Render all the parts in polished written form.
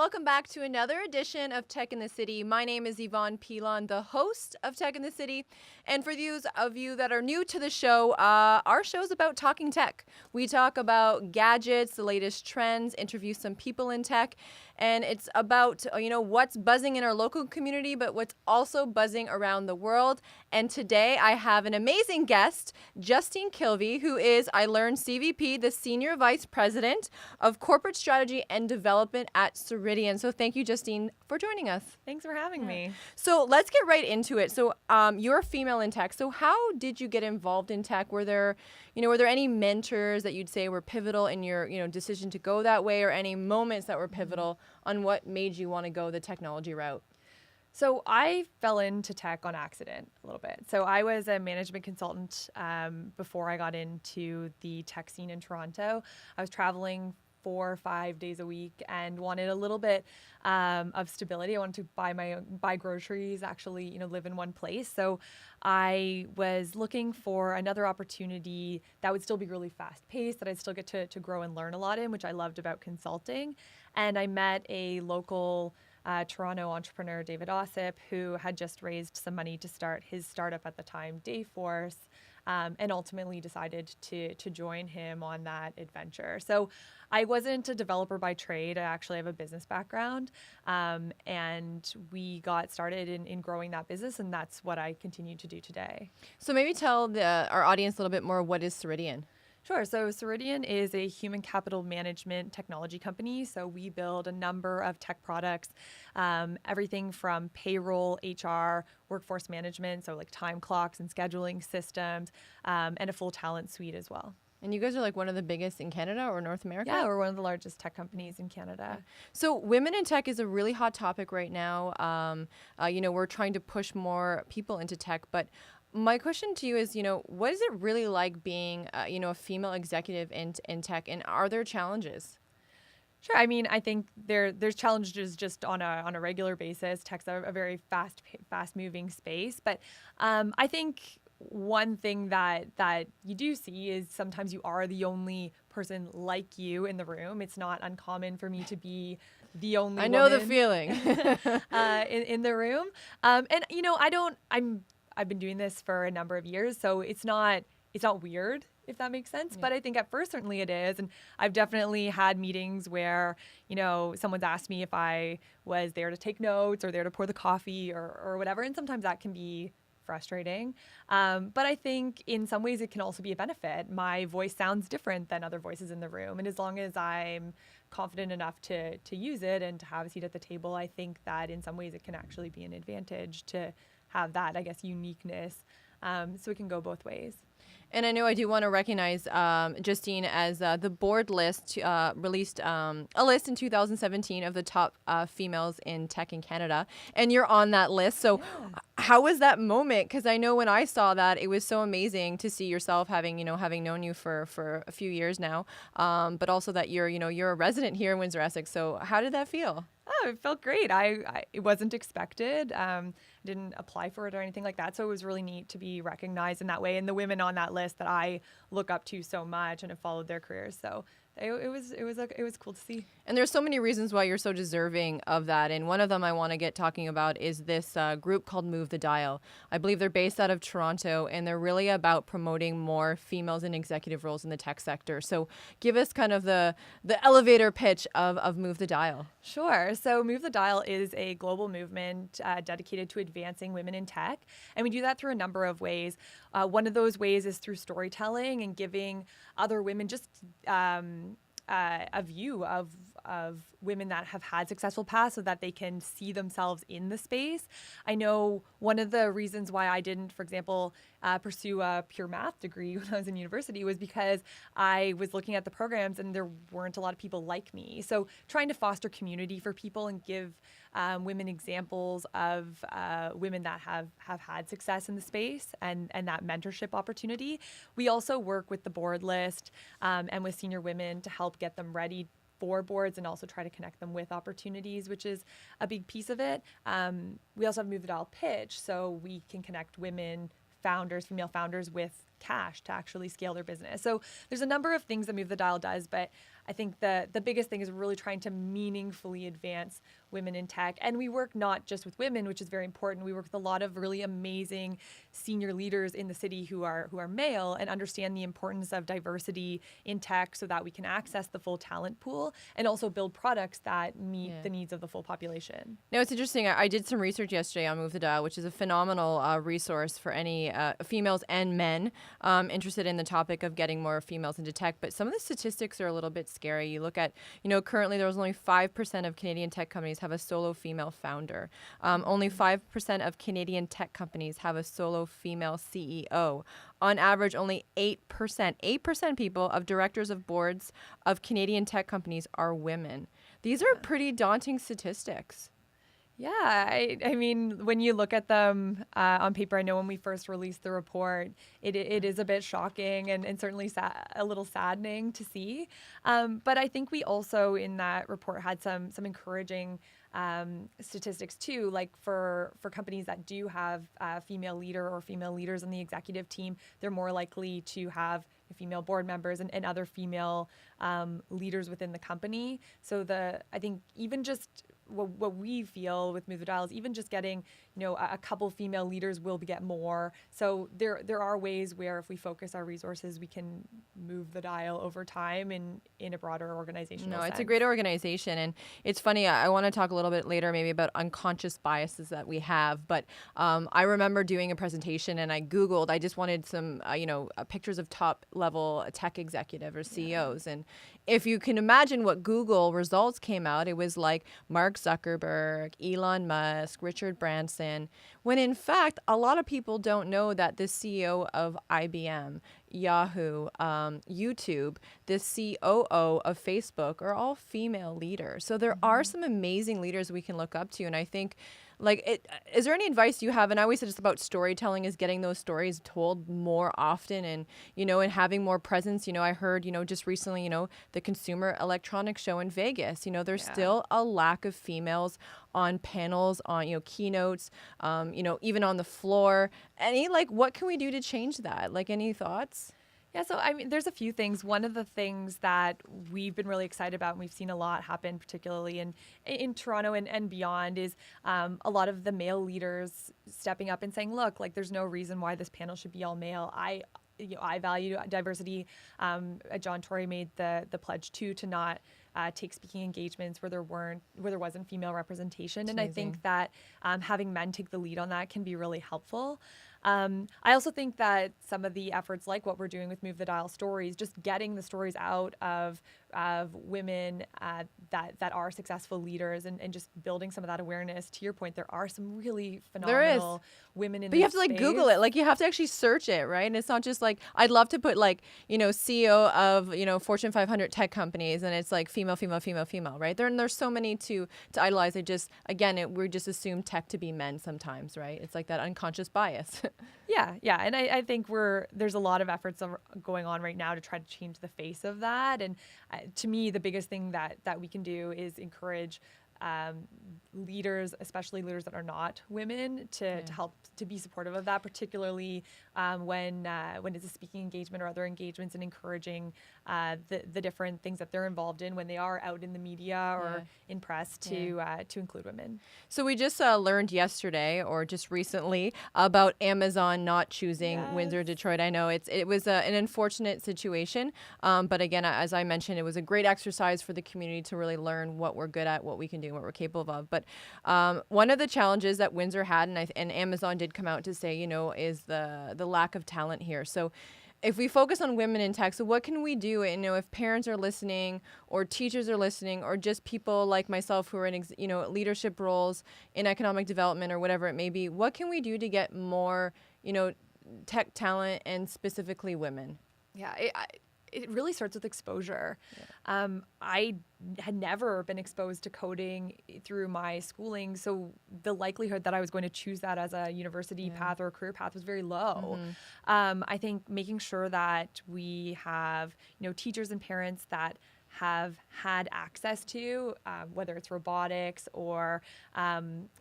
welcome back to another edition of Tech in the City. My name is Yvonne Pilon, the host of Tech in the City. And for those of you that are new to the show, our show is about talking tech. We talk about gadgets, the latest trends, interview some people in tech, and it's about, what's buzzing in our local community, but what's also buzzing around the world. And today I have an amazing guest, Justine Kilby, who is, I learned, CVP, the Senior Vice President of Corporate Strategy and Development at Ceridian. So thank you, Justine, for joining us. Thanks for having me. So let's get right into it. So you're a female in tech. So how did you get involved in tech? Were there any mentors that you'd say were pivotal in your, decision to go that way, or any moments that were pivotal on what made you want to go the technology route? So I fell into tech on accident a little bit. So I was a management consultant before I got into the tech scene in Toronto. I was traveling 4 or 5 days a week and wanted a little bit of stability. I wanted to buy groceries, actually, live in one place. So I was looking for another opportunity that would still be really fast paced, that I'd still get to grow and learn a lot in, which I loved about consulting. And I met a local Toronto entrepreneur, David Ossip, who had just raised some money to start his startup at the time, Dayforce, and ultimately decided to join him on that adventure. So I wasn't a developer by trade. I actually have a business background, and we got started in growing that business, and that's what I continue to do today. So maybe tell our audience a little bit more, what is Ceridian? Sure. So Ceridian is a human capital management technology company. So we build a number of tech products, everything from payroll, HR, workforce management, so like time clocks and scheduling systems, and a full talent suite as well. And you guys are like one of the biggest in Canada or North America? Yeah, we're one of the largest tech companies in Canada. So women in tech is a really hot topic right now. We're trying to push more people into tech, but my question to you is, what is it really like being, a female executive in tech, and are there challenges? Sure. I mean, I think there's challenges just on a regular basis. Tech's a very fast moving space, but I think one thing that you do see is sometimes you are the only person like you in the room. It's not uncommon for me to be the only I know woman the feeling in the room. I've been doing this for a number of years, so it's not weird, if that makes sense. Yeah. But I think at first, certainly it is. And I've definitely had meetings where, someone's asked me if I was there to take notes or there to pour the coffee or whatever. And sometimes that can be frustrating. But I think in some ways it can also be a benefit. My voice sounds different than other voices in the room. And as long as I'm confident enough to use it and to have a seat at the table, I think that in some ways it can actually be an advantage to have that, I guess, uniqueness. So it can go both ways. And I know I do want to recognize Justine as the board list released a list in 2017 of the top females in tech in Canada. And you're on that list. So how was that moment? Because I know when I saw that, it was so amazing to see yourself having known you for a few years now. But also that you're a resident here in Windsor, Essex. So how did that feel? Oh, it felt great. It wasn't expected. Didn't apply for it or anything like that. So it was really neat to be recognized in that way. And the women on that list that I look up to so much and have followed their careers. So it was cool to see. And there's so many reasons why you're so deserving of that. And one of them I want to get talking about is this group called Move the Dial. I believe they're based out of Toronto, and they're really about promoting more females in executive roles in the tech sector. So give us kind of the elevator pitch of Move the Dial. Sure. So Move the Dial is a global movement dedicated to advancing women in tech. And we do that through a number of ways. One of those ways is through storytelling and giving other women just a view of women that have had successful paths so that they can see themselves in the space. I know one of the reasons why I didn't, for example, pursue a pure math degree when I was in university was because I was looking at the programs and there weren't a lot of people like me. So trying to foster community for people and give women examples of women that have had success in the space and that mentorship opportunity. We also work with the board list and with senior women to help get them ready for boards and also try to connect them with opportunities, which is a big piece of it. We also have Move the Dial Pitch, so we can connect women founders, female founders with cash to actually scale their business. So there's a number of things that Move the Dial does, but I think the biggest thing is really trying to meaningfully advance women in tech. And we work not just with women, which is very important. We work with a lot of really amazing senior leaders in the city who are male and understand the importance of diversity in tech so that we can access the full talent pool and also build products that meet the needs of the full population. Now, it's interesting. I did some research yesterday on Move the Dial, which is a phenomenal resource for any females and men interested in the topic of getting more females into tech. But some of the statistics are a little bit scary. You look at, currently there's only 5% of Canadian tech companies have a solo female founder. Only 5% of Canadian tech companies have a solo female CEO. On average, only 8% people of directors of boards of Canadian tech companies are women. These are pretty daunting statistics. Yeah, I mean, when you look at them on paper, I know when we first released the report, it is a bit shocking and certainly a little saddening to see. But I think we also in that report had some encouraging statistics too, like for companies that do have a female leader or female leaders on the executive team, they're more likely to have female board members and other female leaders within the company. So I think even just what we feel with Move the Dial is even just getting, a couple female leaders will get more. So there are ways where if we focus our resources, we can move the dial over time in a broader organizational sense. It's a great organization. And it's funny, I want to talk a little bit later maybe about unconscious biases that we have. But I remember doing a presentation and I Googled, I just wanted some, pictures of top level tech executive or CEOs. And if you can imagine what Google results came out, it was like Mark Zuckerberg, Elon Musk, Richard Branson, when in fact, a lot of people don't know that the CEO of IBM, Yahoo, YouTube, the COO of Facebook are all female leaders. So there are some amazing leaders we can look up to. And I think is there any advice you have? And I always said it's about storytelling, is getting those stories told more often and, and having more presence. I heard, just recently, the Consumer Electronics Show in Vegas, there's still a lack of females on panels, on, keynotes, even on the floor. What can we do to change that? Any thoughts? Yeah, so I mean, there's a few things. One of the things that we've been really excited about, and we've seen a lot happen, particularly in Toronto and beyond, is a lot of the male leaders stepping up and saying, look, there's no reason why this panel should be all male. I value diversity. John Tory made the pledge to not take speaking engagements where there wasn't female representation. And I think that having men take the lead on that can be really helpful. I also think that some of the efforts like what we're doing with Move the Dial Stories, just getting the stories out of women that are successful leaders and just building some of that awareness. To your point, there are some really phenomenal women in this space. But you have to Google it. You have to actually search it, right? And it's not just I'd love to put CEO of, Fortune 500 tech companies and it's female, right? There's so many to idolize. We just assume tech to be men sometimes, right? It's that unconscious bias. Yeah. And I think there's a lot of efforts going on right now to try to change the face of that. And to me, the biggest thing that we can do is encourage leaders, especially leaders that are not women, to help to be supportive of that, particularly when it's a speaking engagement or other engagements, and encouraging the different things that they're involved in when they are out in the media or in press to include women. So we just learned yesterday or just recently about Amazon not choosing Windsor, Detroit. I know it was an unfortunate situation, but again, as I mentioned, it was a great exercise for the community to really learn what we're good at, what we can do, what we're capable of. But one of the challenges that Windsor had, and Amazon did come out to say, is the lack of talent here. So if we focus on women in tech, so what can we do? And, if parents are listening or teachers are listening or just people like myself who are in, leadership roles in economic development or whatever it may be, what can we do to get more, tech talent and specifically women? Yeah, it really starts with exposure. I had never been exposed to coding through my schooling, so the likelihood that I was going to choose that as a university path or a career path was very low. I think making sure that we have, teachers and parents that have had access to, whether it's robotics or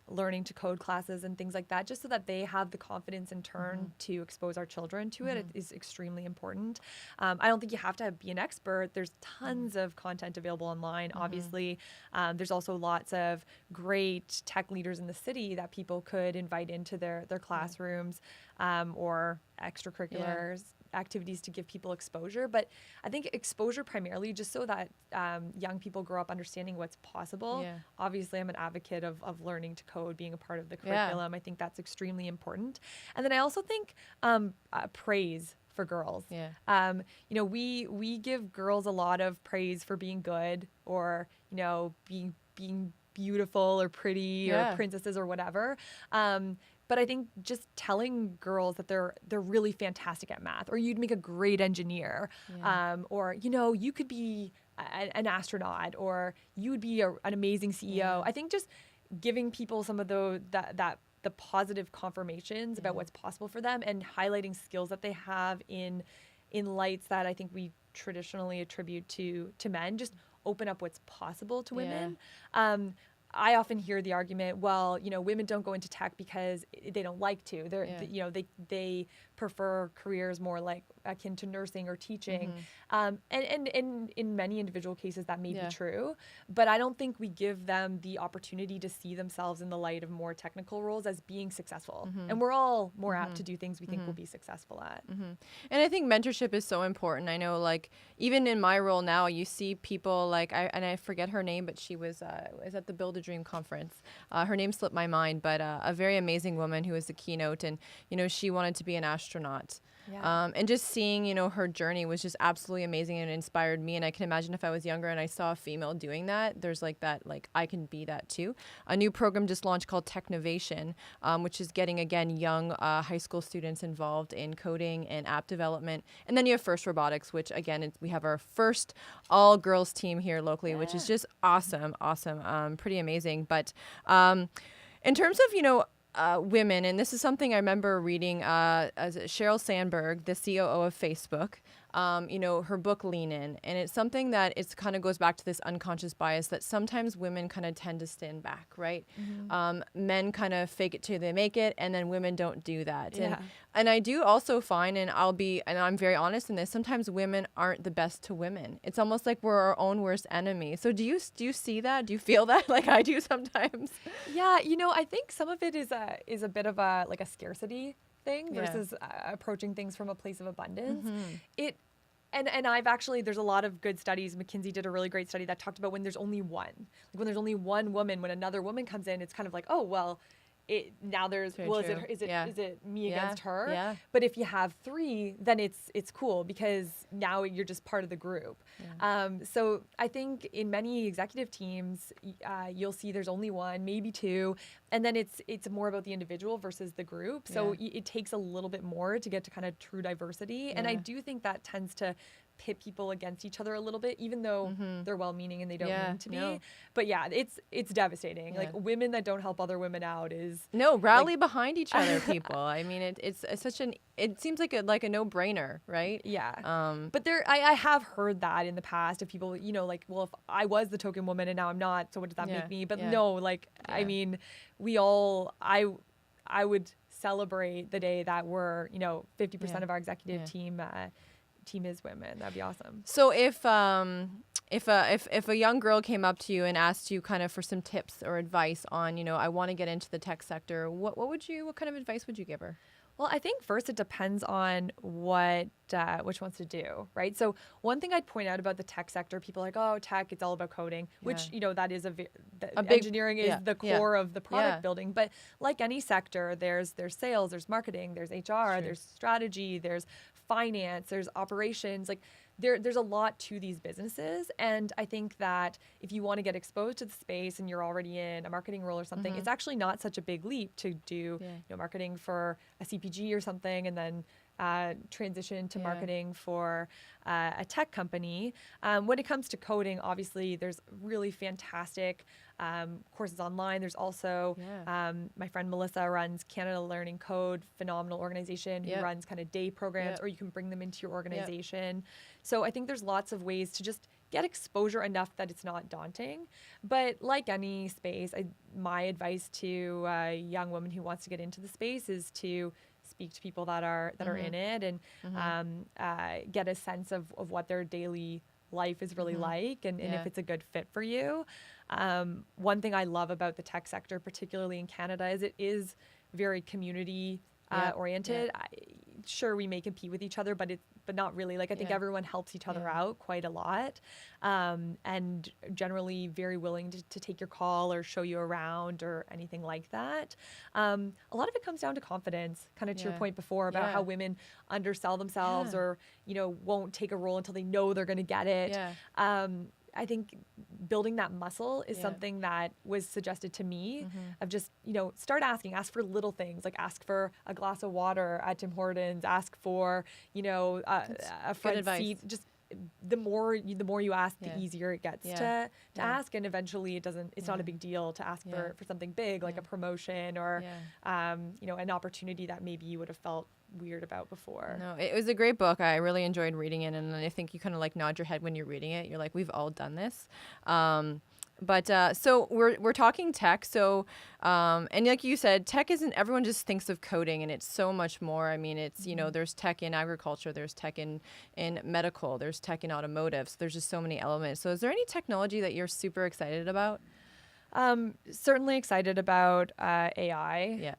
learning to code classes and things like that, just so that they have the confidence in turn to expose our children to it is extremely important. I don't think you have to be an expert. There's tons of content available online. Obviously, there's also lots of great tech leaders in the city that people could invite into their classrooms or extracurriculars. Activities to give people exposure, but I think exposure primarily just so that young people grow up understanding what's possible. Obviously, I'm an advocate of learning to code being a part of the curriculum. I think that's extremely important. And then I also think praise for girls. We give girls a lot of praise for being good or being beautiful or pretty or princesses or whatever. But I think just telling girls that they're really fantastic at math, or you'd make a great engineer, or you could be an astronaut, or you would be an amazing CEO. I think just giving people some of the positive confirmations about what's possible for them and highlighting skills that they have in lights that I think we traditionally attribute to men, just open up what's possible to women. I often hear the argument, well, women don't go into tech because they don't like to. They prefer careers more like akin to nursing or teaching. And in many individual cases that may be true, but I don't think we give them the opportunity to see themselves in the light of more technical roles as being successful. And we're all more apt to do things we think we'll be successful at. And I think mentorship is so important. I know, like, even in my role now, you see people like, I forget her name, but she was at the Build a Dream conference. Her name slipped my mind, but a very amazing woman who was the keynote, and she wanted to be an astronaut. And just seeing her journey was just absolutely amazing, and it inspired me. And I can imagine if I was younger and I saw a female doing that, there's like that, like, I can be that too. A new program just launched called Technovation, which is getting, again, young high school students involved in coding and app development. And then you have First Robotics, which, again, we have our first all girls team here locally, which is just awesome, pretty amazing. But in terms of women, and this is something I remember reading as Sheryl Sandberg, the COO of Facebook, her book Lean In, and it's something that it kind of goes back to this unconscious bias that sometimes women kind of tend to stand back, right? Men kind of fake it till they make it, and then women don't do that. And I do also find, and I'm very honest in this, sometimes women aren't the best to women. It's almost like we're our own worst enemy. So do you see that? Do you feel that like I do sometimes? Yeah, I think some of it is a bit of a scarcity thing versus approaching things from a place of abundance. And I've actually, there's a lot of good studies. McKinsey did a really great study that talked about when there's only one. Like when there's only one woman, when another woman comes in, it's kind of like, oh, well, now there's, well, is it me against her? But if you have three, then it's cool because now you're just part of the group. So I think in many executive teams, you'll see there's only one, maybe two, and then it's more about the individual versus the group. So it takes a little bit more to get to kind of true diversity. And I do think that tends to pit people against each other a little bit, even though they're well-meaning and they don't mean to be. But it's devastating. Like women that don't help other women out is rally behind each other, people. I mean, it's such it seems like a no-brainer, right? But I have heard that in the past of people, well, if I was the token woman and now I'm not, so what does that make me? But I mean, I would celebrate the day that we're 50% of our executive team is women. That'd be awesome. So if a young girl came up to you and asked you kind of for some tips or advice on, I want to get into the tech sector, what kind of advice would you give her? Well, I think first it depends on what she wants to do, right? So one thing I'd point out about the tech sector, people are like, oh, tech, it's all about coding, which, that is a big, engineering is the core of the product building. But like any sector, there's sales, there's marketing, there's HR, there's strategy, there's finance, there's operations, like there's a lot to these businesses. And I think that if you want to get exposed to the space and you're already in a marketing role or something, it's actually not such a big leap to do marketing for a CPG or something and then transition to marketing for a tech company. When it comes to coding, obviously there's really fantastic courses online. There's also my friend Melissa runs Canada Learning Code, phenomenal organization who runs kind of day programs, or you can bring them into your organization. So I think there's lots of ways to just get exposure enough that it's not daunting. But like any space, my advice to a young woman who wants to get into the space is to speak to people that are in it, and get a sense of what their daily life is really like, and if it's a good fit for you. One thing I love about the tech sector, particularly in Canada, is it is very community oriented. Sure, we may compete with each other, but not really. Like, I think everyone helps each other out quite a lot, and generally very willing to take your call or show you around or anything like that. A lot of it comes down to confidence, kind of to your point before about how women undersell themselves or, won't take a role until they know they're going to get it. I think building that muscle is something that was suggested to me of just, start ask for little things, like ask for a glass of water at Tim Hortons, ask for, a front seat. Just the more you ask, the easier it gets to ask. And eventually it's not a big deal to ask for something big, like a promotion or, an opportunity that maybe you would have felt weird about before. No, it was a great book. I really enjoyed reading it, and I think you kind of like nod your head when you're reading it. You're like, we've all done this. So we're talking tech. So, and like you said, tech isn't, everyone just thinks of coding, and it's so much more. I mean, it's, there's tech in agriculture, there's tech in medical, there's tech in automotive. So there's just so many elements. So is there any technology that you're super excited about? Certainly excited about AI.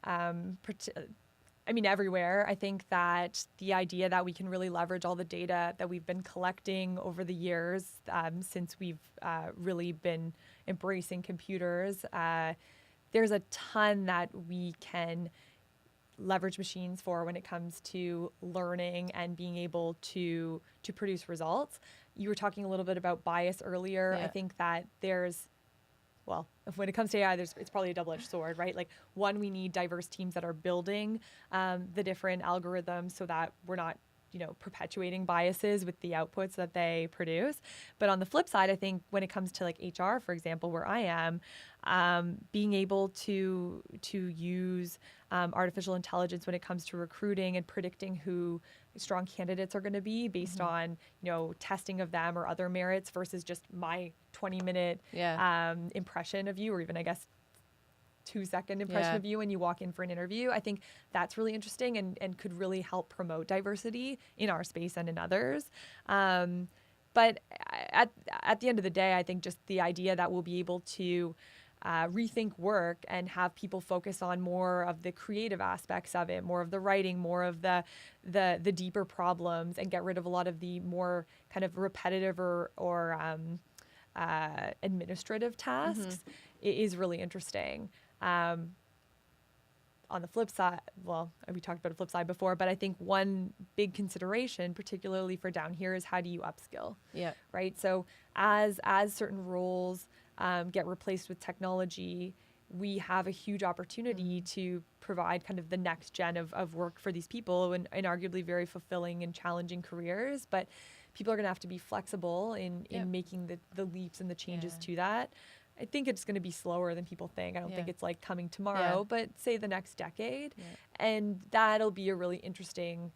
Everywhere. I think that the idea that we can really leverage all the data that we've been collecting over the years, since we've really been embracing computers, there's a ton that we can leverage machines for when it comes to learning and being able to produce results. You were talking a little bit about bias earlier. I think that when it comes to AI, it's probably a double-edged sword, right? Like, one, we need diverse teams that are building the different algorithms so that we're not, perpetuating biases with the outputs that they produce. But on the flip side, I think when it comes to like HR, for example, where I am, being able to use artificial intelligence when it comes to recruiting and predicting who strong candidates are going to be based on, testing of them or other merits versus just my 20-minute impression of you, or even, I guess, 2-second impression of you when you walk in for an interview. I think that's really interesting and could really help promote diversity in our space and in others. But at the end of the day, I think just the idea that we'll be able to rethink work and have people focus on more of the creative aspects of it, more of the writing, more of the deeper problems, and get rid of a lot of the more kind of repetitive or administrative tasks is really interesting. On the flip side, we talked about a flip side before, but I think one big consideration, particularly for down here, is how do you upskill? Right. So as certain roles get replaced with technology, we have a huge opportunity to provide kind of the next gen of work for these people and arguably very fulfilling and challenging careers. But people are going to have to be flexible in making the leaps and the changes to that. I think it's going to be slower than people think. I don't think it's like coming tomorrow, but say the next decade. And that'll be a really interesting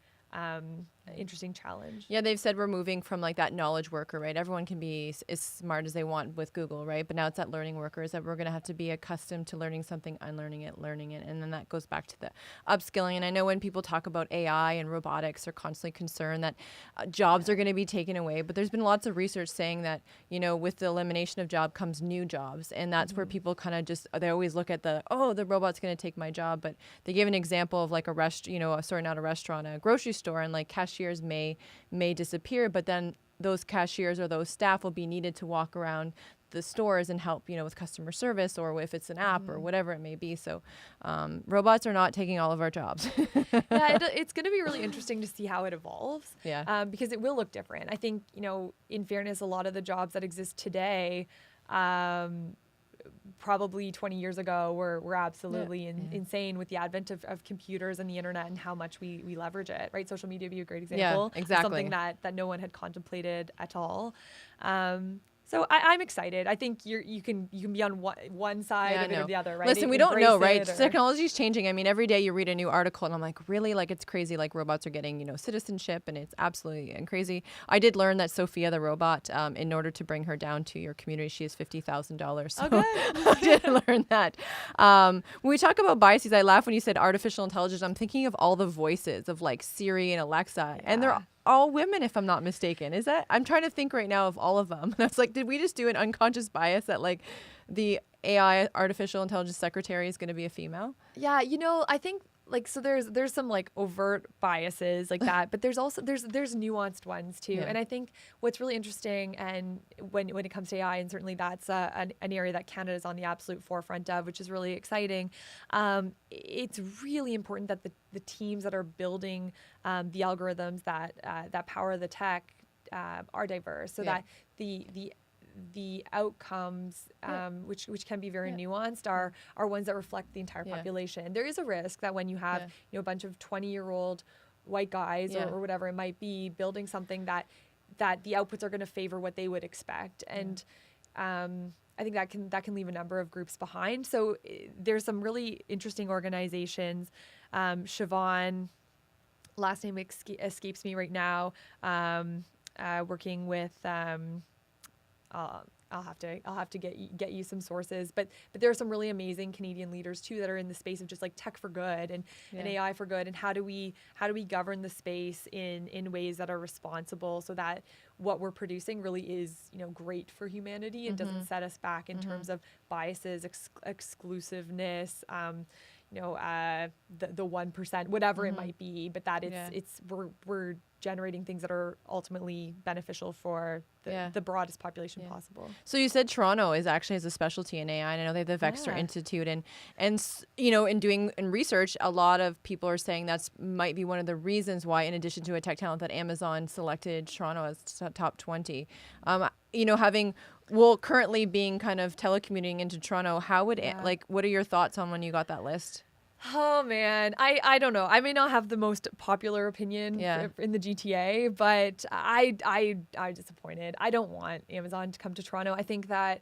challenge. Yeah, they've said we're moving from like that knowledge worker, right? Everyone can be as smart as they want with Google, right? But now it's that learning workers that we're going to have to be accustomed to learning something, unlearning it, learning it. And then that goes back to the upskilling. And I know when people talk about AI and robotics, they're constantly concerned that jobs are going to be taken away. But there's been lots of research saying that, with the elimination of job comes new jobs. And that's where people kind of they always look at the robot's going to take my job. But they give an example of like a grocery store, and like cashiers may disappear, but then those cashiers or those staff will be needed to walk around the stores and help, with customer service, or if it's an app or whatever it may be. So robots are not taking all of our jobs. It's going to be really interesting to see how it evolves. Because it will look different. I think, in fairness, a lot of the jobs that exist today, probably 20 years ago were absolutely insane with the advent of computers and the internet and how much we leverage it, right? Social media would be a great example. Yeah, exactly. Something that no one had contemplated at all. So I'm excited. I think you can be on one side of it or the other, right? Listen, we don't know, right? Technology's changing. I mean, every day you read a new article and I'm like, really? Like, it's crazy. Like, robots are getting, citizenship, and it's absolutely crazy. I did learn that Sophia the robot, in order to bring her down to your community, she has $50,000. So I did learn that. When we talk about biases, I laugh when you said artificial intelligence. I'm thinking of all the voices of like Siri and Alexa, and they're all women, if I'm not mistaken. Is that? I'm trying to think right now of all of them. And I was like, did we just do an unconscious bias that like the AI artificial intelligence secretary is going to be a female? Yeah, I think like, so there's some like overt biases like that, but there's also there's nuanced ones too. And I think what's really interesting, and when it comes to AI, and certainly that's an area that Canada is on the absolute forefront of, which is really exciting. It's really important that the teams that are building the algorithms that power the tech are diverse, so that the outcomes, which can be very nuanced, are ones that reflect the entire population. There is a risk that when you have a bunch of 20-year-old white guys or whatever it might be building something that the outputs are going to favor what they would expect, and I think that can leave a number of groups behind. So there's some really interesting organizations. Siobhan, last name escapes me right now, working with. I'll have to get you some sources, but there are some really amazing Canadian leaders too that are in the space of just like tech for good and AI for good, and how do we govern the space in ways that are responsible, so that what we're producing really is great for humanity and doesn't set us back in terms of biases, exclusiveness, the 1%, whatever it might be, but that we're generating things that are ultimately beneficial for the broadest population possible. So you said Toronto has a specialty in AI, and I know they have the Vexter Institute, and in doing research, a lot of people are saying that's might be one of the reasons why, in addition to a tech talent, that Amazon selected Toronto as top 20. Currently being kind of telecommuting into Toronto, how would what are your thoughts on when you got that list? Oh man, I don't know. I may not have the most popular opinion in the GTA, but I'm disappointed. I don't want Amazon to come to Toronto. I think that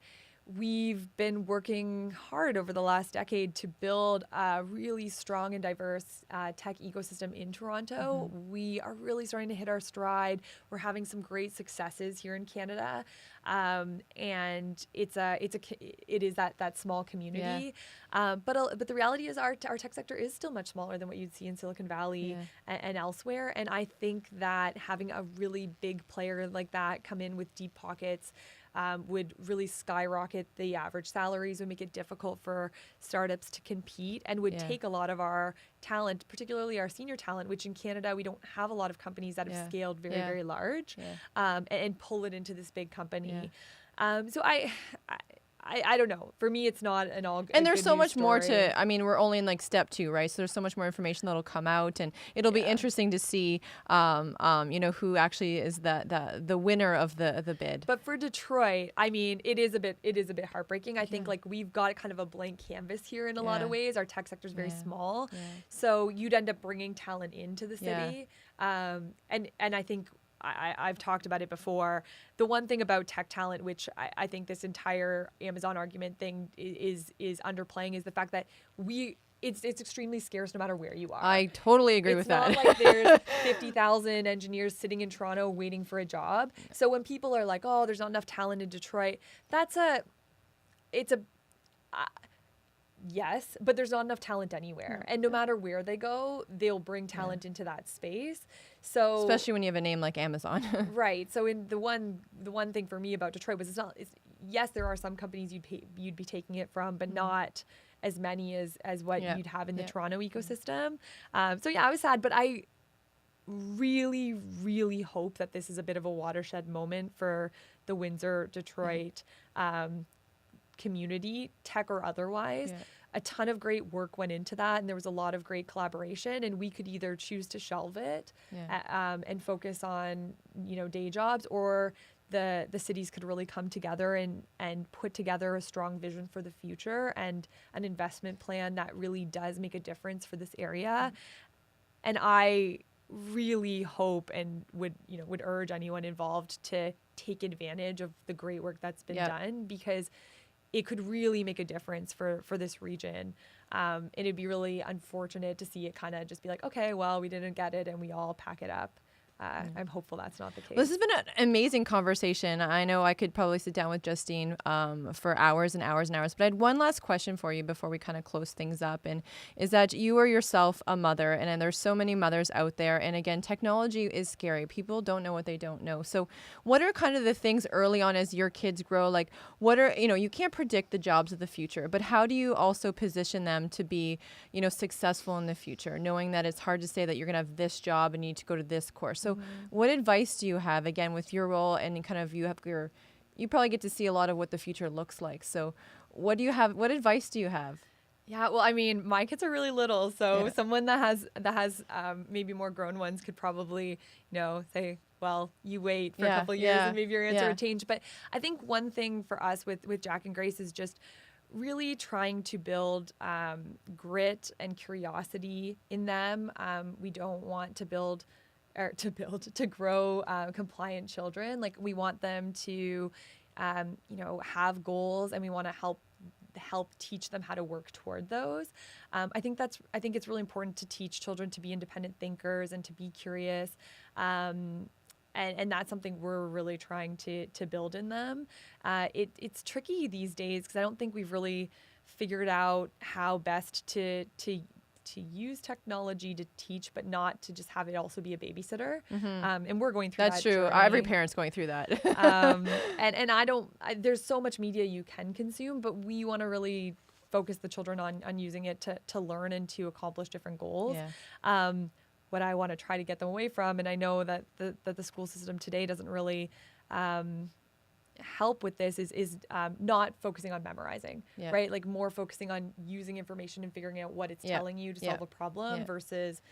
we've been working hard over the last decade to build a really strong and diverse tech ecosystem in Toronto. We are really starting to hit our stride. We're having some great successes here in Canada, and it is that small community. But the reality is our tech sector is still much smaller than what you'd see in Silicon Valley and elsewhere. And I think that having a really big player like that come in with deep pockets would really skyrocket the average salaries, would make it difficult for startups to compete, and would take a lot of our talent, particularly our senior talent, which in Canada we don't have a lot of companies that have scaled very, very large, and pull it into this big company. So I don't know. For me, it's not an all. And there's so much more to. I mean, we're only in like step 2, right? So there's so much more information that'll come out, and it'll be interesting to see, who actually is the winner of the bid. But for Detroit, I mean, it is a bit heartbreaking. I think like we've got kind of a blank canvas here in a lot of ways. Our tech sector is very small, so you'd end up bringing talent into the city, and I think. I've talked about it before. The one thing about tech talent, which I think this entire Amazon argument thing is underplaying, is the fact that it's extremely scarce no matter where you are. I totally agree with that. It's not like there's 50,000 engineers sitting in Toronto waiting for a job. So when people are like, "Oh, there's not enough talent in Detroit," yes, but there's not enough talent anywhere. And no matter where they go, they'll bring talent into that space. So especially when you have a name like Amazon. Right. So in the one thing for me about Detroit was yes, there are some companies you'd be taking it from, but not as many as what you'd have in the Toronto ecosystem. So I was sad, but I really, really hope that this is a bit of a watershed moment for the Windsor, Detroit, community, tech or otherwise. A ton of great work went into that, and there was a lot of great collaboration, and we could either choose to shelve it and focus on day jobs, or the cities could really come together and put together a strong vision for the future and an investment plan that really does make a difference for this area. And I really hope and would urge anyone involved to take advantage of the great work that's been Yep. done, because it could really make a difference for this region. It'd be really unfortunate to see it kind of just be like, okay, well, we didn't get it and we all pack it up. I'm hopeful that's not the case. Well, this has been an amazing conversation. I know I could probably sit down with Justine for hours and hours and hours, but I had one last question for you before we kind of close things up, and is that you are yourself a mother, and there's so many mothers out there, and again, technology is scary. People don't know what they don't know. So what are kind of the things early on as your kids grow? Like, what are, you can't predict the jobs of the future, but how do you also position them to be, successful in the future, knowing that it's hard to say that you're going to have this job and you need to go to this course. So what advice do you have, again, with your role, and kind of you probably get to see a lot of what the future looks like. So what what advice do you have? Yeah, well, I mean, my kids are really little, so someone that has maybe more grown ones could probably, say, well, you wait for a couple of years and maybe your answer would change. But I think one thing for us with Jack and Grace is just really trying to build grit and curiosity in them. We don't want to to grow compliant children. Like, we want them to, have goals, and we want to help teach them how to work toward those. I think it's really important to teach children to be independent thinkers and to be curious. And that's something we're really trying to build in them. It's tricky these days because I don't think we've really figured out how best to use technology to teach, but not to just have it also be a babysitter. And we're going through that. That's true. Journey. Every parent's going through that. There's so much media you can consume, but we want to really focus the children on using it to learn and to accomplish different goals. What I want to try to get them away from, and I know that the school system today doesn't really help with this, is not focusing on memorizing, right? Like, more focusing on using information and figuring out what it's telling you to solve a problem versus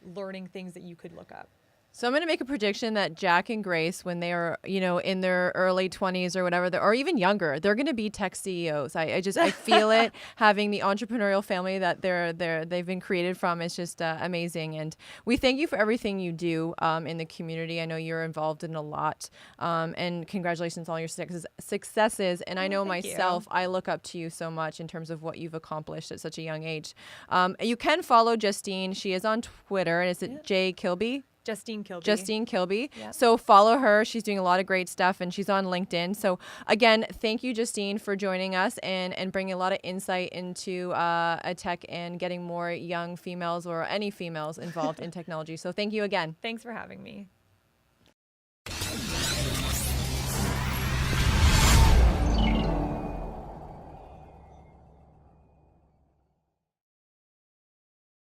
learning things that you could look up. So I'm going to make a prediction that Jack and Grace, when they are, in their early 20s or whatever, or even younger, they're going to be tech CEOs. I feel it. Having the entrepreneurial family that they've been created from is just amazing. And we thank you for everything you do in the community. I know you're involved in a lot. And congratulations on all your successes. And I know myself, I look up to you so much in terms of what you've accomplished at such a young age. You can follow Justine. She is on Twitter. And is it J. Kilby? Justine Kilby. Justine Kilby. Yep. So follow her. She's doing a lot of great stuff, and she's on LinkedIn. So again, thank you, Justine, for joining us and bringing a lot of insight into tech and getting more young females or any females involved in technology. So thank you again. Thanks for having me.